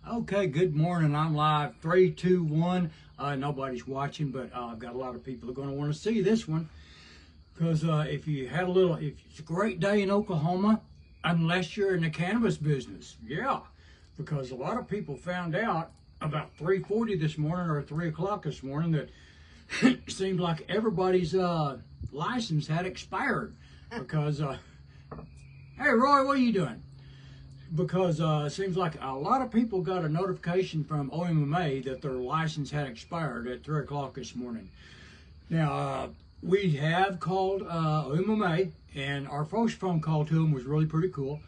Okay, good morning. I'm live. 3, 2, 1. Nobody's watching, but I've got a lot of people that are going to want to see this one. Because if it's a great day in Oklahoma, unless you're in the cannabis business. Yeah, because a lot of people found out about 3:40 this morning or 3 o'clock this morning that it seemed like everybody's license had expired. Because, hey, Roy, what are you doing? Because it seems like a lot of people got a notification from OMMA that their license had expired at 3 o'clock this morning. Now, we have called OMMA, and our first phone call to them was really pretty cool.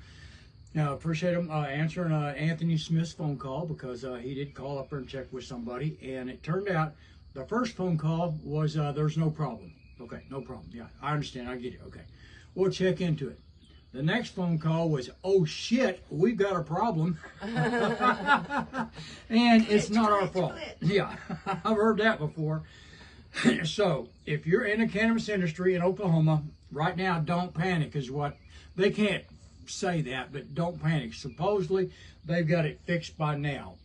Now, I appreciate them answering Anthony Smith's phone call, because he did call up there and check with somebody, and it turned out the first phone call was there's no problem. Okay, no problem. Yeah, I understand. I get it. Okay, we'll check into it. The next phone call was, oh shit, we've got a problem. And it's not our fault. Yeah, I've heard that before. So, if you're in the cannabis industry in Oklahoma, right now, don't panic is what, they can't say that, but don't panic. Supposedly, they've got it fixed by now.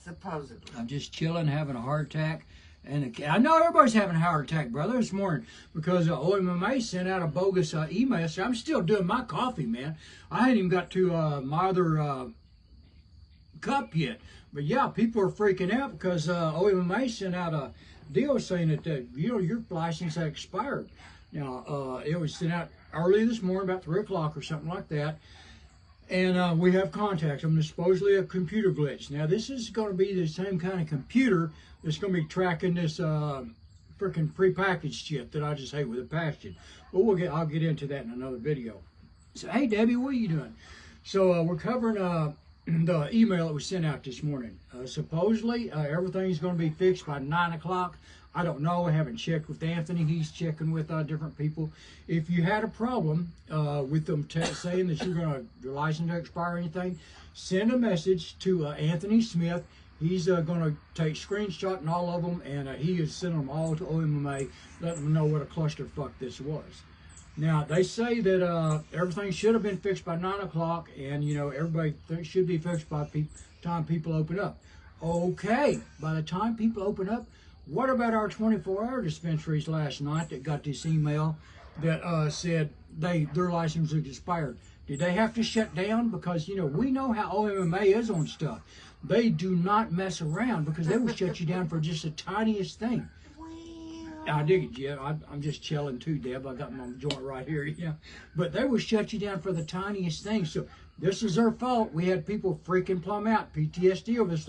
Supposedly. I'm just chilling, having a heart attack. And I know everybody's having a heart attack, brother, this morning, because OMMA sent out a bogus email. So I'm still doing my coffee, man. I hadn't even got to my other cup yet. But yeah, people are freaking out because OMMA sent out a deal saying that your license had expired. Now, it was sent out early this morning, about 3 o'clock or something like that. And we have contacted them. There's supposedly a computer glitch. Now, this is going to be the same kind of computer that's going to be tracking this freaking prepackaged shit that I just hate with a passion. But I'll get into that in another video. So, hey, Debbie, what are you doing? So, we're covering the email that was sent out this morning. Supposedly, everything's going to be fixed by 9 o'clock. I don't know. I haven't checked with Anthony. He's checking with different people. If you had a problem with them saying that your license to expire or anything, send a message to Anthony Smith. He's going to take screenshot and all of them, and he is sending them all to OMMA, letting them know what a clusterfuck this was. Now, they say that everything should have been fixed by 9 o'clock, and, everybody should be fixed by the time people open up. Okay, by the time people open up, what about our 24-hour dispensaries last night that got this email that said their license is expired? Did they have to shut down? Because, we know how OMMA is on stuff. They do not mess around, because they will shut you down for just the tiniest thing. I dig it, Jeff. I'm just chilling too, Deb. I got my joint right here. Yeah, but they will shut you down for the tiniest thing. So this is their fault. We had people freaking plumb out, PTSD of this.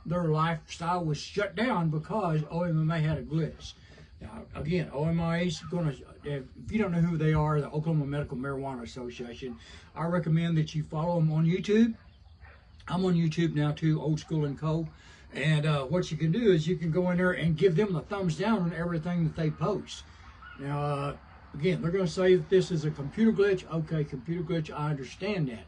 Their lifestyle was shut down because OMMA had a glitch. Now, again, OMMA is going to, if you don't know who they are, the Oklahoma Medical Marijuana Association, I recommend that you follow them on YouTube. I'm on YouTube now too, Old School and Co. And what you can do is you can go in there and give them the thumbs down on everything that they post. Now, again, they're going to say that this is a computer glitch. Okay, computer glitch, I understand that.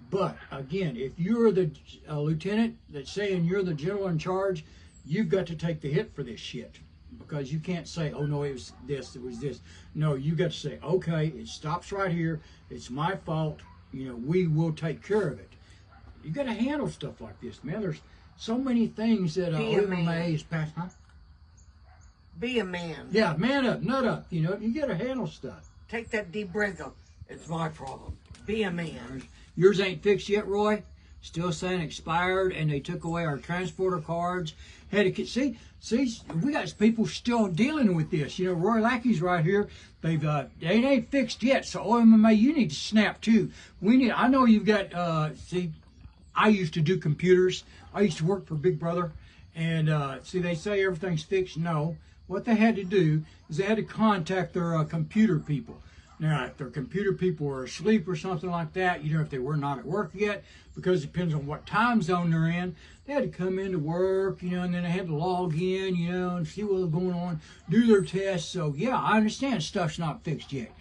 But, again, if you're the lieutenant that's saying you're the general in charge, you've got to take the hit for this shit. Because you can't say, oh, no, it was this, it was this. No, you got to say, okay, it stops right here. It's my fault. We will take care of it. You got to handle stuff like this, man. There's so many things that OMMA is passed. Huh? Be a man. Yeah, man up, nut up. You got to handle stuff. Take that deep breath. It's my problem. Be a man. Yours ain't fixed yet, Roy. Still saying expired, and they took away our transporter cards. Had to see, we got people still dealing with this. Roy Lackey's right here. They ain't fixed yet. So OMMA, you need to snap too. I know you've got. I used to do computers. I used to work for Big Brother, and they say everything's fixed. No, what they had to do is they had to contact their computer people. Now, if their computer people were asleep or something like that, if they were not at work yet, because it depends on what time zone they're in, they had to come into work, and then they had to log in, and see what was going on, do their tests. So, yeah, I understand stuff's not fixed yet.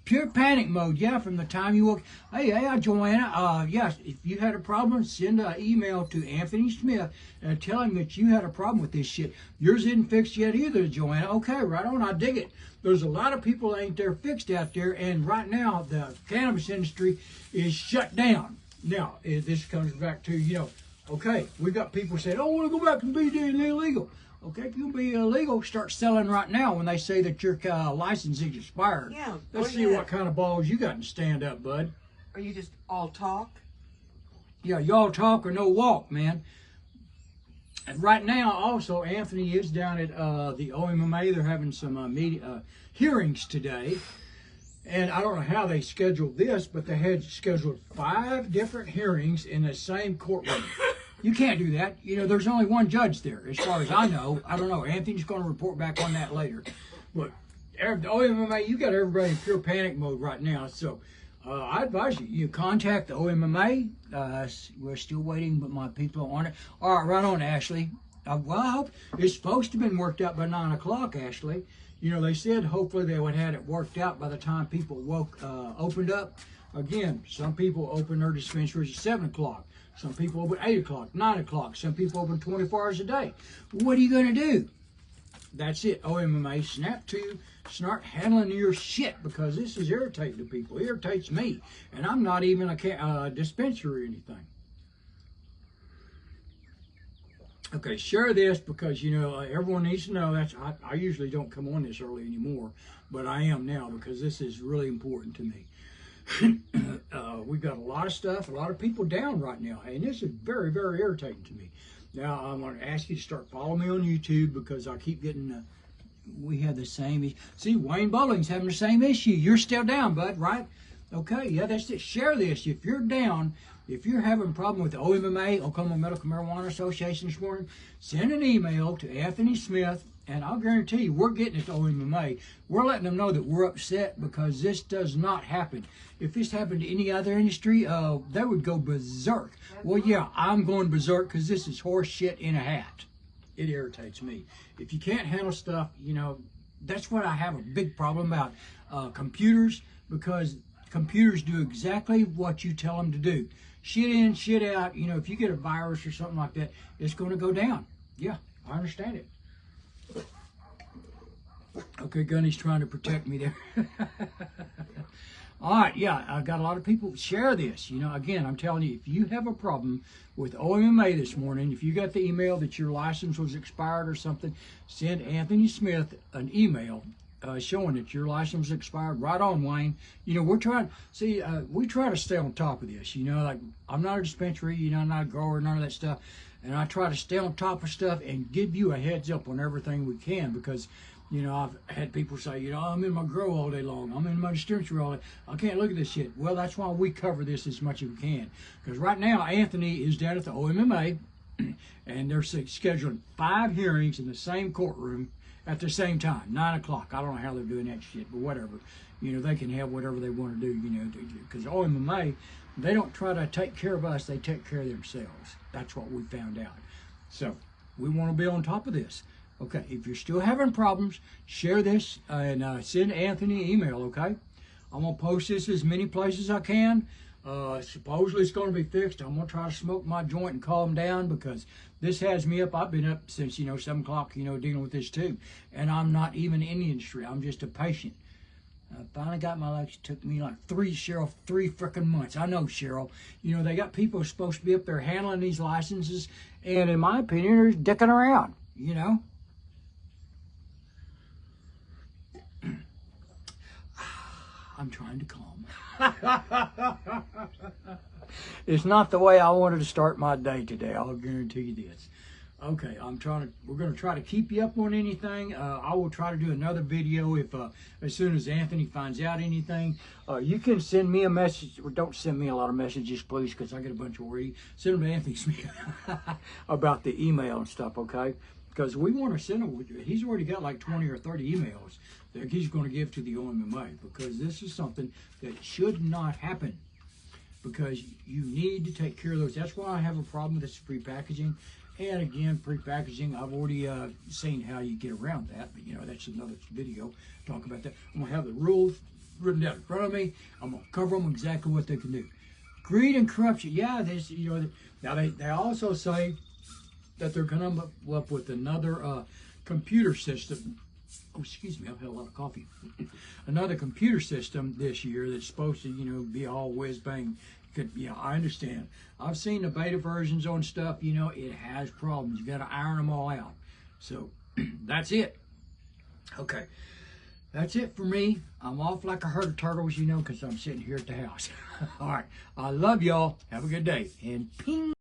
Pure panic mode, yeah, from the time you woke. Hey, Joanna, yes, if you had a problem, send an email to Anthony Smith and tell him that you had a problem with this shit. Yours isn't fixed yet either, Joanna. Okay, right on, I dig it. There's a lot of people that ain't there fixed out there, and right now the cannabis industry is shut down. Now, this comes back to, Okay, we got people saying, "Oh, I want to go back and be illegal." Okay, if you'll be illegal, start selling right now when they say that your license is expired. Yeah. Let's see what kind of balls you got to stand up, bud. Are you just all talk? Yeah, y'all talk or no walk, man. And right now, also, Anthony is down at the OMMA. They're having some hearings today. And I don't know how they scheduled this, but they had scheduled 5 different hearings in the same courtroom. You can't do that. You know, there's only one judge there, as far as I know. I don't know. Anthony's going to report back on that later. But the OMMA, you got everybody in pure panic mode right now. So I advise you contact the OMMA. We're still waiting, but my people are on it. All right, right on, Ashley. Well, I hope it's supposed to have been worked out by 9 o'clock, Ashley. You know, they said hopefully they would have it worked out by the time people opened up. Again, some people open their dispensaries at 7 o'clock. Some people open 8 o'clock, 9 o'clock. Some people open 24 hours a day. What are you going to do? That's it. OMMA, snap to, start handling your shit, because this is irritating to people. It irritates me. And I'm not even a dispensary or anything. Okay, share this because, you know, everyone needs to know. I usually don't come on this early anymore, but I am now because this is really important to me. We've got a lot of stuff, a lot of people down right now, and this is very, very irritating to me. Now, I'm going to ask you to start following me on YouTube because I keep getting, we have the same issue. See, Wayne Bowling's having the same issue. You're still down, bud, right? Okay, yeah, that's it. Share this. If you're down, if you're having a problem with the OMMA, Oklahoma Medical Marijuana Association this morning, send an email to Anthony Smith, and I'll guarantee you we're getting it to OMMA. We're letting them know that we're upset because this does not happen. If this happened to any other industry, they would go berserk. Well, yeah, I'm going berserk because this is horse shit in a hat. It irritates me. If you can't handle stuff, you know, that's what I have a big problem about computers, because computers do exactly what you tell them to do. Shit in, shit out. You know, if you get a virus or something like that, it's going to go down. Yeah, I understand it. Okay, Gunny's trying to protect me there. All right, yeah, I got a lot of people share this. You know, again, I'm telling you, if you have a problem with OMMA this morning, if you got the email that your license was expired or something, send Anthony Smith an email showing that your license is expired. Right on, Wayne. You know, we're trying, see, we try to stay on top of this. You know, like, I'm not a dispensary, you know, I'm not a grower, none of that stuff. And I try to stay on top of stuff and give you a heads up on everything we can, because, you know, I've had people say, you know, I'm in my grow all day long. I'm in my dispensary all day. I can't look at this shit. Well, that's why we cover this as much as we can. Because right now, Anthony is down at the OMMA, and they're scheduling 5 hearings in the same courtroom at the same time, 9 o'clock. I don't know how they're doing that shit, but whatever. You know, they can have whatever they want to do, you know, because OMMA, they don't try to take care of us, they take care of themselves. That's what we found out. So, we want to be on top of this. Okay, if you're still having problems, share this and send Anthony an email, okay? I'm going to post this as many places as I can. Supposedly it's going to be fixed. I'm going to try to smoke my joint and calm down, because this has me up. I've been up since, you know, 7 o'clock, you know, dealing with this too. And I'm not even in the industry. I'm just a patient. I finally got my license. It took me like 3 freaking months. I know, Cheryl. You know, they got people who are supposed to be up there handling these licenses, and in my opinion, they're dicking around, you know. I'm trying to calm. It's not the way I wanted to start my day today. I'll guarantee you this. Okay, we're going to try to keep you up on anything. I will try to do another video if, as soon as Anthony finds out anything. You can send me a message, or don't send me a lot of messages, please, because I get a bunch of worry. Send them to Anthony Smith about the email and stuff, okay? Because we want to send him, he's already got like 20 or 30 emails that he's going to give to the OMMA, because this is something that should not happen, because you need to take care of those. That's why I have a problem with this pre-packaging. And again, pre-packaging, I've already seen how you get around that, but you know, that's another video. Talk about that. I'm going to have the rules written down in front of me. I'm going to cover them exactly what they can do. Greed and corruption, yeah, this, you know, now they also say that they're going to come up with another computer system. Oh, excuse me, I've had a lot of coffee. Another computer system this year that's supposed to, you know, be all whiz-bang Yeah, I understand. I've seen the beta versions on stuff. You know, it has problems. You got to iron them all out. So that's it. Okay, that's it for me. I'm off like a herd of turtles, you know, because I'm sitting here at the house. All right, I love y'all. Have a good day. And ping.